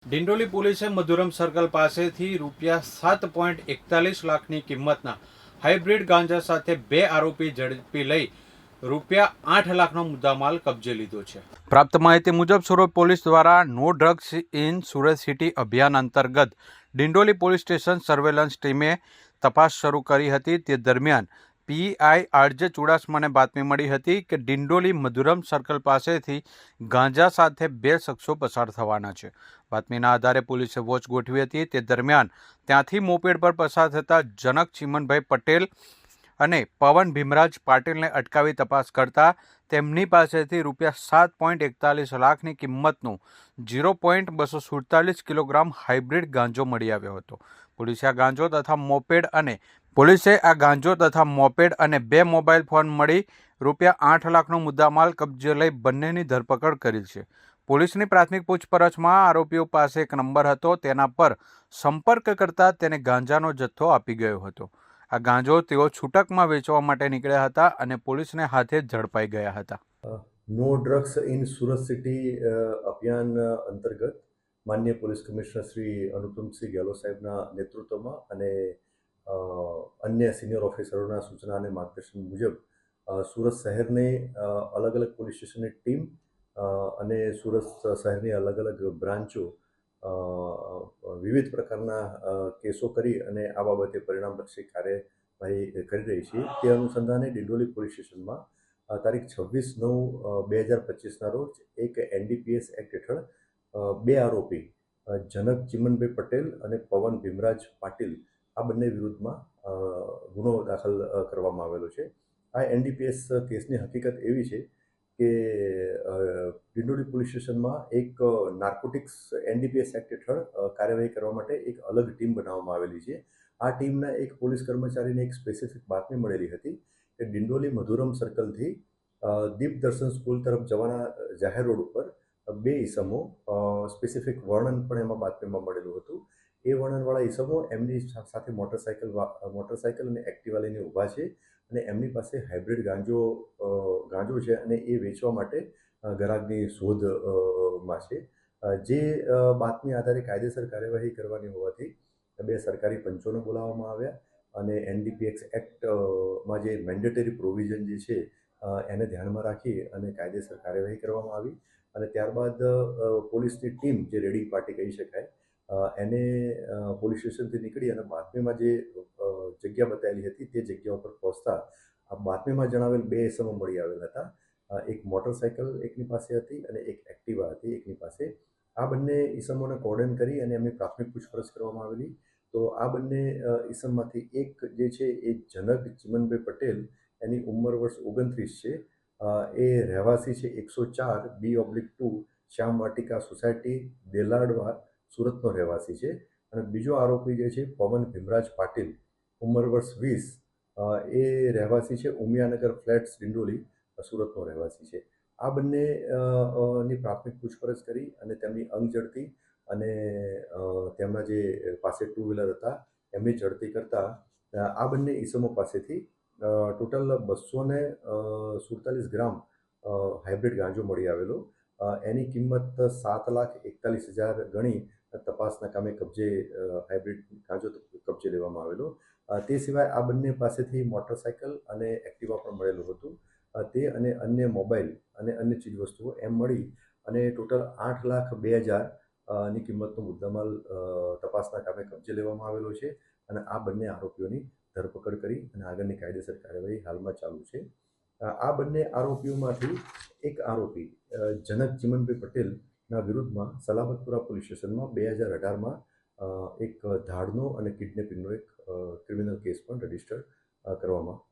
ડિંડોલી પોલીસે મધુરમ સર્કલ પાસેથી ₹7.41 લાખની કિંમતના હાઇબ્રિડ ગાંજા સાથે 2 આરોપી ઝડપી લઈ ₹8 લાખનો મુદ્દામાલ કબજે લીધો છે। પ્રાપ્ત માહિતી મુજબ સુરત પોલીસ દ્વારા no drugs in Surat city અભિયાન અંતર્ગત ડિંડોલી પોલીસ સ્ટેશન સર્વેલન્સ ટીમે તપાસ શરૂ કરી હતી। તે દરમિયાન પીઆઈ આરજે ચુડાસમાને બાતમી મળી હતી કે ડિંડોલી મધુરમ સર્કલ પાસેથી ગાંજા સાથે 2 શખ્સો પસાર થવાના છે। બાતમીના આધારે પોલીસે વોચ ગોઠવી હતી। તે દરમિયાન ત્યાંથી મોપેડ પર પસાર થતા જનક ચિમનભાઈ પટેલ અને પવન ભીમરાજ પાટીલને અટકાવી તપાસ કરતા તેમની પાસેથી ₹7.41 લાખની કિંમતનું 0.247 કિલોગ્રામ હાઇબ્રિડ ગાંજો મળી આવ્યો હતો। પોલીસે આ ગાંજો તથા મોપેડ અને 2 મોબાઈલ ફોન મળી ₹8 લાખનો મુદ્દામાલ કબજે લઈ બંનેની ધરપકડ કરી છે। પોલીસની પ્રાથમિક પૂછપરછમાં આરોપીઓ પાસે એક નંબર હતો, તેના પર સંપર્ક કરતા તેને ગાંજાનો જથ્થો આપી ગયો હતો। આ ગાંજો તેઓ છૂટકમાં વેચવા માટે નીકળ્યા હતા અને પોલીસને હાથે ઝડપાઈ ગયા હતા। No drugs in Surat city અભિયાન અંતર્ગત માનનીય પોલીસ કમિશનર શ્રી અનુપમસિંહ ગેહલોત સાહેબના નેતૃત્વમાં અને અન્ય સિનિયર ઓફિસરોના સૂચના અને માર્ગદર્શન મુજબ સુરત શહેરની અલગ અલગ પોલીસ સ્ટેશનની ટીમ અને સુરત શહેરની અલગ અલગ બ્રાન્ચો વિવિધ પ્રકારના કેસો કરી અને આ બાબતે પરિણામલક્ષી કાર્યવાહી કરી રહી છે। તે અનુસંધાને ડિંડોલી પોલીસ સ્ટેશનમાં તારીખ 26/9/2025ના રોજ એક એનડીપીએસ એક્ટ હેઠળ 2 આરોપી જનક ચિમનભાઈ પટેલ અને પવન ભીમરાજ પાટીલ આ બંને વિરુદ્ધમાં ગુનો દાખલ કરવામાં આવેલો છે। આ એનડીપીએસ કેસની હકીકત એવી છે કે ડિંડોલી પોલીસ સ્ટેશનમાં એક નાર્કોટિક્સ એનડીપીએસ એક્ટ હેઠળ કાર્યવાહી કરવા માટે એક અલગ ટીમ બનાવવામાં આવેલી છે। આ ટીમના એક પોલીસ કર્મચારીને એક સ્પેસિફિક બાતમી મળેલી હતી કે ડિંડોલી મધુરમ સર્કલથી દીપ દર્શન સ્કૂલ તરફ જવાના જાહેર રોડ ઉપર 2 ઈસમો સ્પેસિફિક વર્ણન પણ એમાં બાતમીમાં મળેલું હતું। એ વર્ણનવાળા ઈસમો એમની સાથે મોટરસાયકલ અને એક્ટિવા લઈને ઊભા છે અને એમની પાસે હાઇબ્રિડ ગાંજો છે અને એ વેચવા માટે ગ્રાહકની શોધમાં છે। જે બાતમી આધારે કાયદેસર કાર્યવાહી કરવાની હોવાથી 2 સરકારી પંચોને બોલાવવામાં આવ્યા અને એનડીપીએસ એક્ટમાં જે મેન્ડેટરી પ્રોવિઝન જે છે એને ધ્યાનમાં રાખી અને કાયદેસર કાર્યવાહી કરવામાં આવી અને ત્યારબાદ પોલીસની ટીમ જે રેડિંગ પાર્ટી કહી શકાય એને પોલીસ સ્ટેશનથી નીકળી અને બાતમીમાં જે જગ્યા બતાવેલી હતી તે જગ્યા ઉપર પહોંચતા આ બાતમીમાં જણાવેલ 2 ઈસમો મળી આવેલ હતા। એક મોટરસાયકલ એકની પાસે હતી અને એક એક્ટિવા હતી એકની પાસે। આ બંને ઈસમોને કોર્ડન કરી અને એમની પ્રાથમિક પૂછપરછ કરવામાં આવેલી તો આ બંને ઈસમમાંથી એક જે છે એ જનક ચિમનભાઈ પટેલ એની ઉંમર વર્ષ 29 છે। એ રહેવાસી છે 104 B/2 શ્યામ વાટિકા સોસાયટી દેલાડવા સુરતનો રહેવાસી છે અને બીજો આરોપી જે છે પવન ભીમરાજ પાટીલ ઉંમર વર્ષ 20 એ રહેવાસી છે ઉમિયાનગર ફ્લેટ્સ ડિંડોલી સુરતનો રહેવાસી છે। આ બંને ની પ્રાથમિક પૂછપરછ કરી અને તેમની અંગ ઝડપી અને તેમના જે પાસે 2 વ્હીલર હતા એમની ઝડપી કરતા આ બંને ઈસમો પાસેથી ટોટલ 247 ગ્રામ હાઇબ્રિડ ગાંજો મળી આવેલો। એની કિંમત 7,41,000 ગણી તપાસના કામે હાઇબ્રિડ ગાંજો કબજે લેવામાં આવેલો। તે સિવાય આ બંને પાસેથી મોટરસાયકલ અને એક્ટિવા પણ મળેલું હતું। તે અને અન્ય મોબાઈલ અને અન્ય ચીજવસ્તુઓ એમ મળી અને ટોટલ 8,02,000 ની કિંમતનો મુદ્દામાલ તપાસના કામે કબજે લેવામાં આવેલો છે અને આ બંને આરોપીઓની ધરપકડ કરી અને આગળની કાયદેસર કાર્યવાહી હાલમાં ચાલુ છે। આ બંને આરોપીઓમાંથી એક આરોપી જનક ચિમનભાઈ પટેલના વિરુદ્ધમાં સલાબતપુરા પોલીસ સ્ટેશનમાં 2018માં એક ધાડનો અને કિડનેપિંગનો એક ક્રિમિનલ કેસ પણ રજીસ્ટર કરવામાં